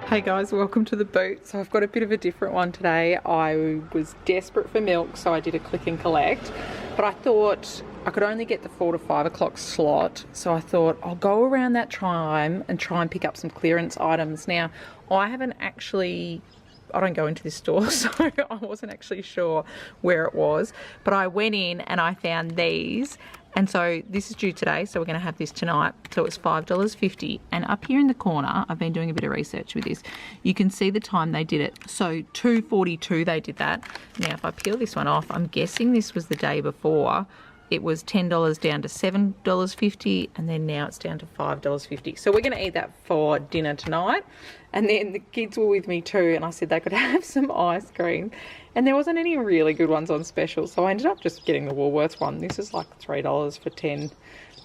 Hey guys, welcome to the boot. So I've got a bit of a different one today. I was desperate for milk, so I did a click and collect, but I thought I could only get the 4 to 5 o'clock slot, so I thought I'll go around that time and try and pick up some clearance items. Now, I don't go into this store, so I wasn't actually sure where it was, but I went in and I found these. And so this is due today, so we're going to have this tonight. So it's $5.50. And up here in the corner, I've been doing a bit of research with this. You can see the time they did it. So 2:42 they did that. Now, if I peel this one off, I'm guessing this was the day before. It was $10 down to $7.50, and then now it's down to $5.50. So we're going to eat that for dinner tonight. And then the kids were with me too, and I said they could have some ice cream. And there wasn't any really good ones on special, so I ended up just getting the Woolworths one. This is like $3 for 10.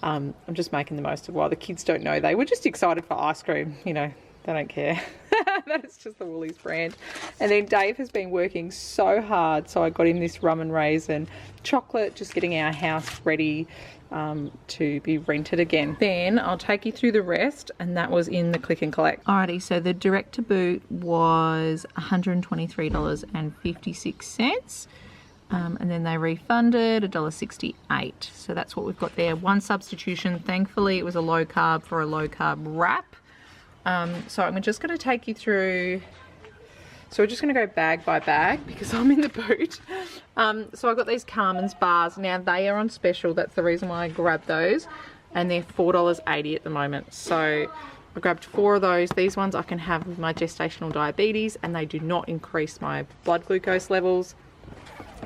I'm just making the most of it while the kids don't know. They were just excited for ice cream, you know. They don't care. That is just the Woolies brand. And then Dave has been working so hard, so I got him this rum and raisin chocolate, just getting our house ready to be rented again. Then I'll take you through the rest, and that was in the click and collect. Alrighty, so the direct to boot was $123.56. And then they refunded $1.68. So that's what we've got there. One substitution. Thankfully, it was a low carb for a low carb wrap. So I'm just going to take you through. So we're just going to go bag by bag because I'm in the boot. So I've got these Carmen's bars. Now they are on special. That's the reason why I grabbed those. And they're $4.80 at the moment. So I grabbed 4 of those. These ones I can have with my gestational diabetes, and they do not increase my blood glucose levels.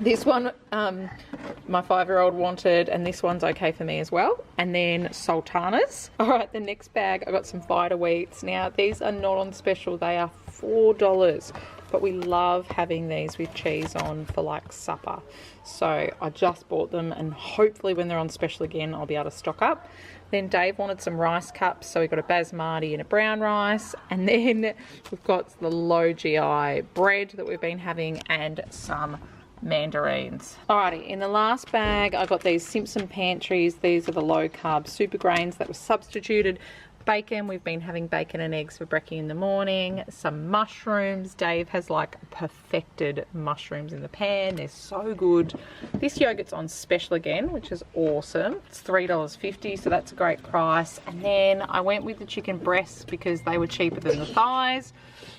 This one my 5-year-old wanted, and this one's okay for me as well. And then sultanas. All right, the next bag, I got some Vita Wheats. Now these are not on special. They are $4, but we love having these with cheese on for like supper. So I just bought them, and hopefully when they're on special again, I'll be able to stock up. Then Dave wanted some rice cups, so we got a basmati and a brown rice. And then we've got the low GI bread that we've been having, and some mandarins. Alrighty, in the last bag I got these Simpson Pantries. These are the low carb super grains that were substituted. Bacon, we've been having bacon and eggs for brekkie in the morning. Some mushrooms. Dave has like perfected mushrooms in the pan. They're so good. This yogurt's on special again, which is awesome. It's $3.50, so that's a great price. And then I went with the chicken breasts because they were cheaper than the thighs.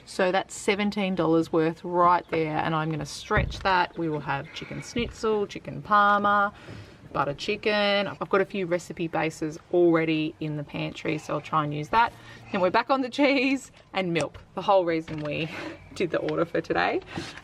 So that's $17 worth right there, and I'm going to stretch that. We will have chicken schnitzel, chicken parma, butter chicken. I've got a few recipe bases already in the pantry, so I'll try and use that. Then we're back on the cheese and milk, the whole reason we did the order for today.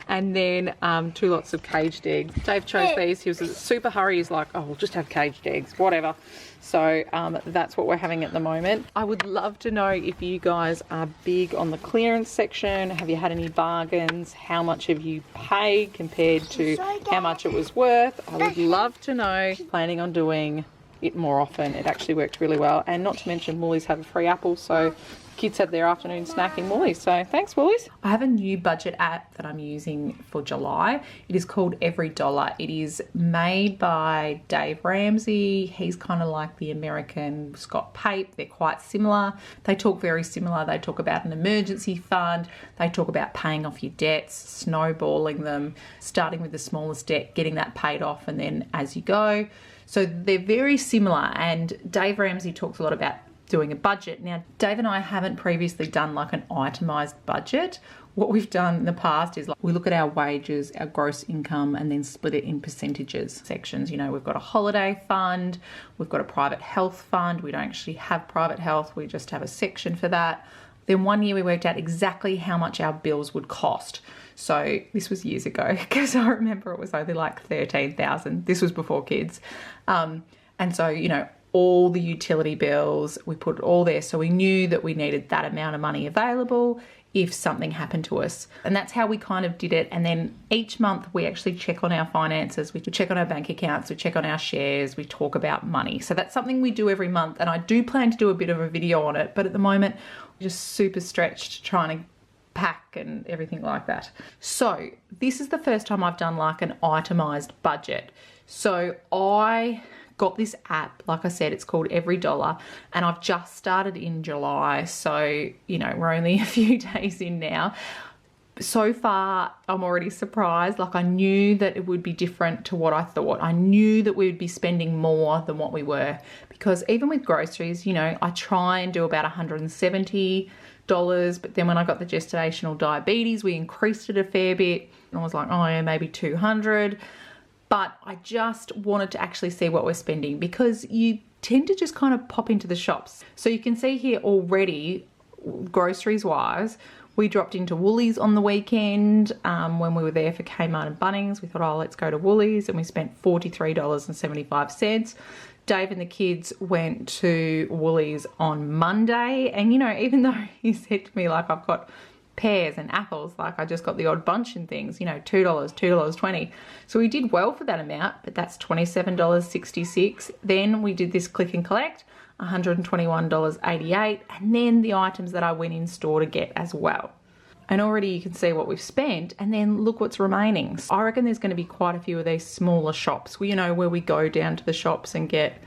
And then 2 lots of caged eggs. Dave chose these. He was in a super hurry. He's like, oh, we'll just have caged eggs, whatever. So that's what we're having at the moment. I would love to know if you guys are big on the clearance section. Have you had any bargains? How much have you paid compared to how much it was worth? I would love to know. Planning on doing it more often. It actually worked really well. And not to mention, Woolies have a free apple, so kids have their afternoon snack in Woolies. So thanks, Woolies. I have a new budget app that I'm using for July. It is called Everydollar. It is made by Dave Ramsey. He's kind of like the American Scott Pape. They're quite similar. They talk very similar. They talk about an emergency fund. They talk about paying off your debts, snowballing them, starting with the smallest debt, getting that paid off, and then as you go. So they're very similar, and Dave Ramsey talks a lot about doing a budget. Now, Dave and I haven't previously done like an itemized budget. What we've done in the past is like we look at our wages, our gross income, and then split it in percentages sections. You know, we've got a holiday fund, we've got a private health fund. We don't actually have private health, we just have a section for that. Then one year we worked out exactly how much our bills would cost. So this was years ago, because I remember it was only like $13,000. This was before kids. And so, you know, all the utility bills, we put it all there. So we knew that we needed that amount of money available if something happened to us. And that's how we kind of did it. And then each month we actually check on our finances, we check on our bank accounts, we check on our shares, we talk about money. So that's something we do every month. And I do plan to do a bit of a video on it, but at the moment, we're just super stretched trying to pack and everything like that. So this is the first time I've done like an itemized budget. So I got this app, like I said, it's called Everydollar, and I've just started in July, so you know, we're only a few days in now. So far, I'm already surprised. Like, I knew that it would be different to what I thought. I knew that we would be spending more than what we were, because even with groceries, you know, I try and do about $170, but then when I got the gestational diabetes, we increased it a fair bit. And I was like, oh yeah, maybe 200. But I just wanted to actually see what we're spending, because you tend to just kind of pop into the shops. So you can see here already, groceries wise, we dropped into Woolies on the weekend when we were there for Kmart and Bunnings. We thought, oh, let's go to Woolies, and we spent $43.75. Dave and the kids went to Woolies on Monday, and you know, even though he said to me, like, I've got pears and apples, like I just got the odd bunch and things, you know, $2, $2.20. So we did well for that amount, but that's $27.66. Then we did this click and collect, $121.88, and then the items that I went in store to get as well. And already you can see what we've spent, and then look what's remaining. So I reckon there's going to be quite a few of these smaller shops, you know, where we go down to the shops and get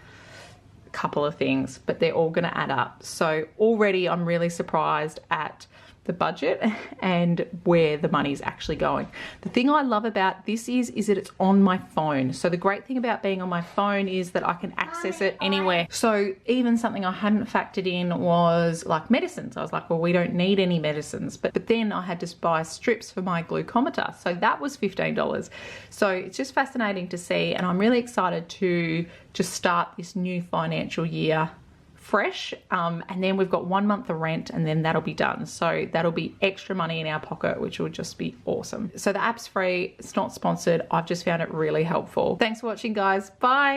a couple of things, but they're all going to add up. So already I'm really surprised at the budget and where the money's actually going. The thing I love about this is that it's on my phone. So the great thing about being on my phone is that I can access it anywhere. So even something I hadn't factored in was like medicines. I was like, well, we don't need any medicines, but then I had to buy strips for my glucometer, so that was $15. So it's just fascinating to see, and I'm really excited to just start this new financial year fresh, and then we've got 1 month of rent, and then that'll be done. So that'll be extra money in our pocket, which will just be awesome. So the app's free, it's not sponsored. I've just found it really helpful. Thanks for watching, guys. Bye.